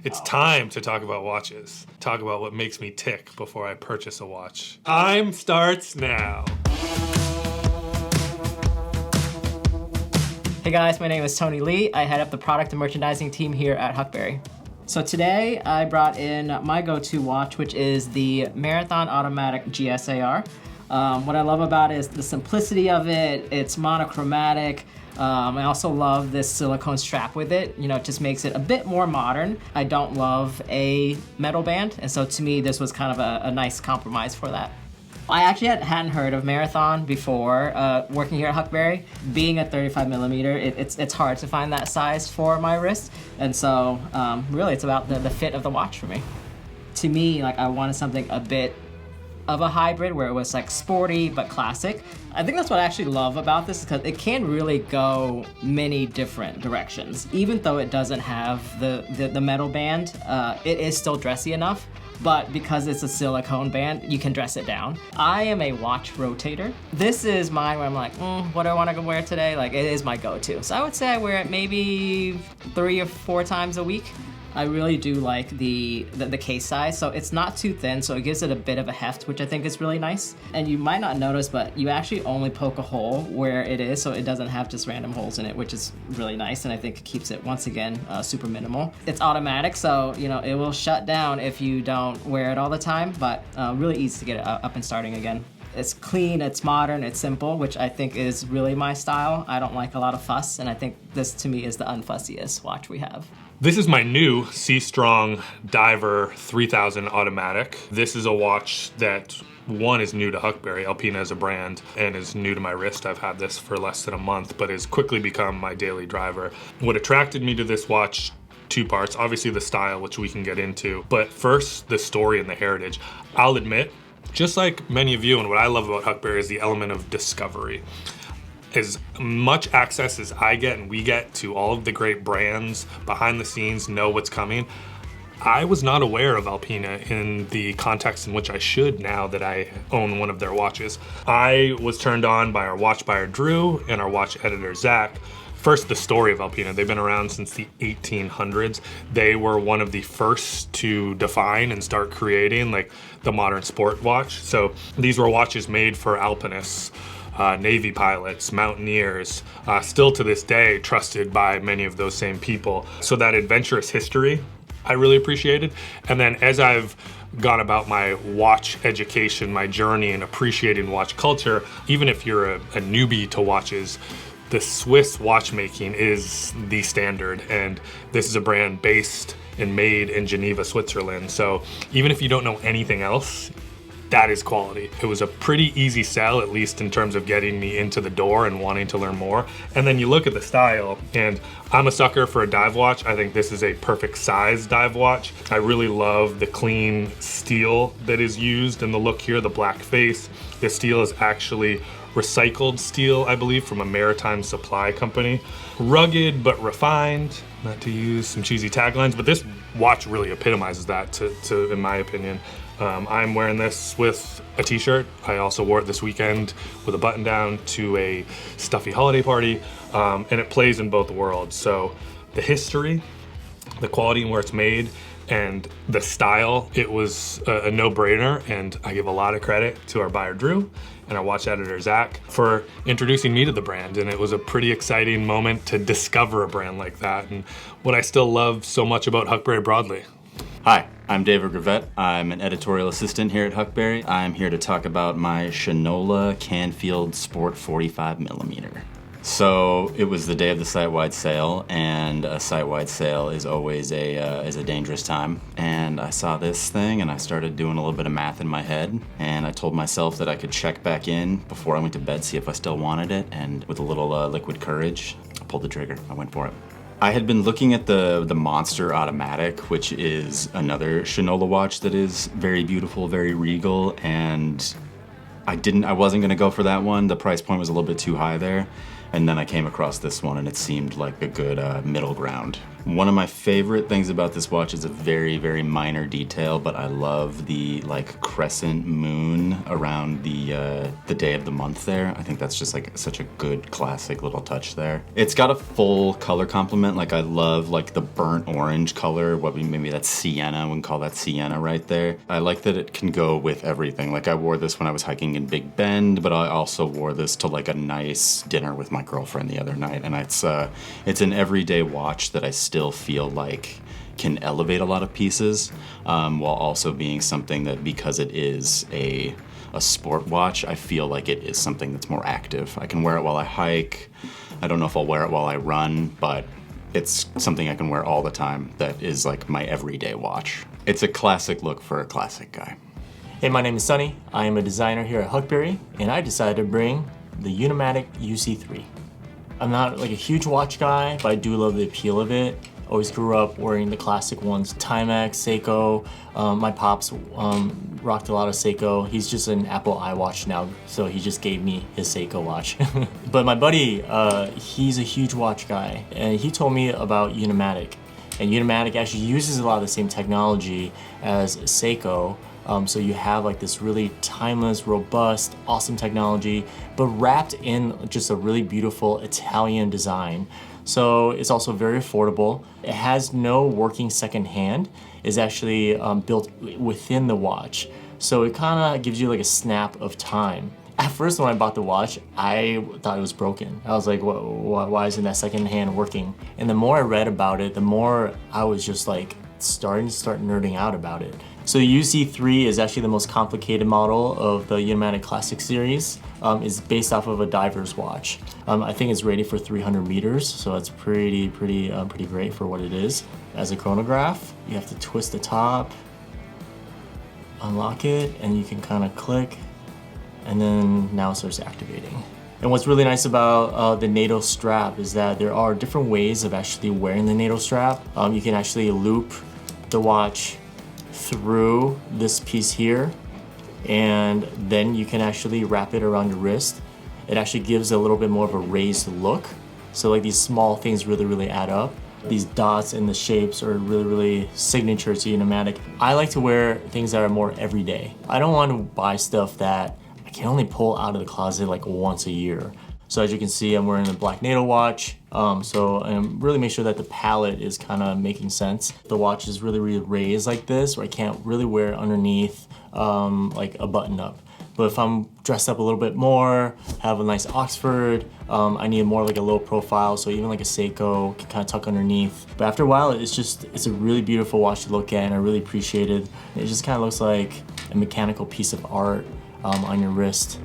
It's time to talk about watches. Talk about what makes me tick before I purchase a watch. Time starts now. Hey guys, my name is Tony Lee. I head up the product and merchandising team here at Huckberry. So today I brought in my go-to watch, which is the Marathon Auomatic GSAR. What I love about it is the simplicity of it. It's monochromatic. I also love this silicone strap with it. You know, it just makes it a bit more modern. I don't love a metal band, and so to me this was kind of a nice compromise for that. I actually hadn't heard of Marathon before working here at Huckberry. Being a 35mm, it's hard to find that size for my wrist, and so really it's about the fit of the watch for me. To me, like, I wanted something a bit of a hybrid where it was like sporty but classic. I think that's what I actually love about this, because it can really go many different directions. Even though it doesn't have the metal band, it is still dressy enough, but because it's a silicone band, you can dress it down. I am a watch rotator. This is mine where I'm like, what do I want to wear today? Like, it is my go-to. So I would say I wear it maybe 3 or 4 times a week. I really do like the case size, so it's not too thin, so it gives it a bit of a heft, which I think is really nice. And you might not notice, but you actually only poke a hole where it is, so it doesn't have just random holes in it, which is really nice, and I think it keeps it, once again, super minimal. It's automatic, so you know it will shut down if you don't wear it all the time, but really easy to get it up and starting again. It's clean, it's modern, it's simple, which I think is really my style. I don't like a lot of fuss, and I think this, to me, is the unfussiest watch we have. This is my new Seastrong Diver 3000 automatic. This is a watch that, one, is new to Huckberry. Alpina as a brand, and is new to my wrist. I've had this for less than a month, but has quickly become my daily driver. What attracted me to this watch, 2 parts. Obviously the style, which we can get into, but first, the story and the heritage. I'll admit, just like many of you, and what I love about Huckberry is the element of discovery. As much access as I get and we get to all of the great brands behind the scenes, know what's coming, I was not aware of Alpina in the context in which I should now that I own one of their watches. I was turned on by our watch buyer Drew and our watch editor Zach. First, the story of Alpina. They've been around since the 1800s. They were one of the first to define and start creating like the modern sport watch. So these were watches made for alpinists, Navy pilots, mountaineers, still to this day trusted by many of those same people. So that adventurous history, I really appreciated. And then as I've gone about my watch education, my journey in appreciating watch culture, even if you're a newbie to watches, the Swiss watchmaking is the standard. And this is a brand based and made in Geneva, Switzerland. So even if you don't know anything else, that is quality. It was a pretty easy sell, at least in terms of getting me into the door and wanting to learn more. And then you look at the style, and I'm a sucker for a dive watch. I think this is a perfect size dive watch. I really love the clean steel that is used and the look here, the black face. This steel is actually recycled steel, I believe, from a maritime supply company. Rugged but refined, not to use some cheesy taglines, but this watch really epitomizes that in my opinion. I'm wearing this with a t-shirt. I also wore it this weekend with a button down to a stuffy holiday party, and it plays in both worlds. So the history, the quality and where it's made, and the style, it was a no-brainer, and I give a lot of credit to our buyer Drew and our watch editor Zach for introducing me to the brand, and it was a pretty exciting moment to discover a brand like that, and what I still love so much about Huckberry broadly. Hi, I'm David Gravett. I'm an editorial assistant here at Huckberry. I'm here to talk about my Shinola Canfield Sport 45mm. So it was the day of the site-wide sale, and a site-wide sale is always a dangerous time. And I saw this thing, and I started doing a little bit of math in my head, and I told myself that I could check back in before I went to bed, see if I still wanted it, and with a little liquid courage, I pulled the trigger. I went for it. I had been looking at the Monster Auomatic, which is another Shinola watch that is very beautiful, very regal, and I wasn't gonna go for that one. The price point was a little bit too high there. And then I came across this one, and it seemed like a good middle ground. One of my favorite things about this watch is a very, very minor detail, but I love the like crescent moon around the day of the month there. I think that's just like such a good classic little touch there. It's got a full color complement. Like I love like the burnt orange color, maybe that's sienna, we can call that sienna right there. I like that it can go with everything. Like I wore this when I was hiking in Big Bend, but I also wore this to like a nice dinner with my girlfriend the other night. And it's an everyday watch that I still feel like can elevate a lot of pieces, while also being something that, because it is a sport watch, I feel like it is something that's more active. I can wear it while I hike. I don't know if I'll wear it while I run, but it's something I can wear all the time that is like my everyday watch. It's a classic look for a classic guy. Hey, my name is Sunny. I am a designer here at Huckberry, and I decided to bring the Unimatic UC3. I'm not like a huge watch guy, but I do love the appeal of it. Always grew up wearing the classic ones, Timex, Seiko. My pops rocked a lot of Seiko. He's just an Apple iWatch now, so he just gave me his Seiko watch. But my buddy, he's a huge watch guy, and he told me about Unimatic. And Unimatic actually uses a lot of the same technology as Seiko. So you have like this really timeless, robust, awesome technology, but wrapped in just a really beautiful Italian design. So it's also very affordable. It has no working second hand. It's actually built within the watch. So it kind of gives you like a snap of time. At first when I bought the watch, I thought it was broken. I was like, why isn't that second hand working? And the more I read about it, the more I was just like starting to nerding out about it. So the UC3 is actually the most complicated model of the Unimatic Classic series. It's based off of a diver's watch. I think it's rated for 300 meters, so it's pretty great for what it is. As a chronograph, you have to twist the top, unlock it, and you can kind of click, and then now it starts activating. And what's really nice about the NATO strap is that there are different ways of actually wearing the NATO strap. You can actually loop the watch through this piece here, and then you can actually wrap it around your wrist. It actually gives a little bit more of a raised look. So like these small things really add up. These dots and the shapes are really signature to Unimatic. I like to wear things that are more everyday. I don't want to buy stuff that I can only pull out of the closet like once a year. So as you can see, I'm wearing a black NATO watch. So really make sure that the palette is kind of making sense. The watch is really raised like this, where I can't really wear it underneath like a button up. But if I'm dressed up a little bit more, have a nice Oxford, I need more like a low profile, so even like a Seiko can kind of tuck underneath. But after a while, it's a really beautiful watch to look at, and I really appreciate it. It just kind of looks like a mechanical piece of art on your wrist.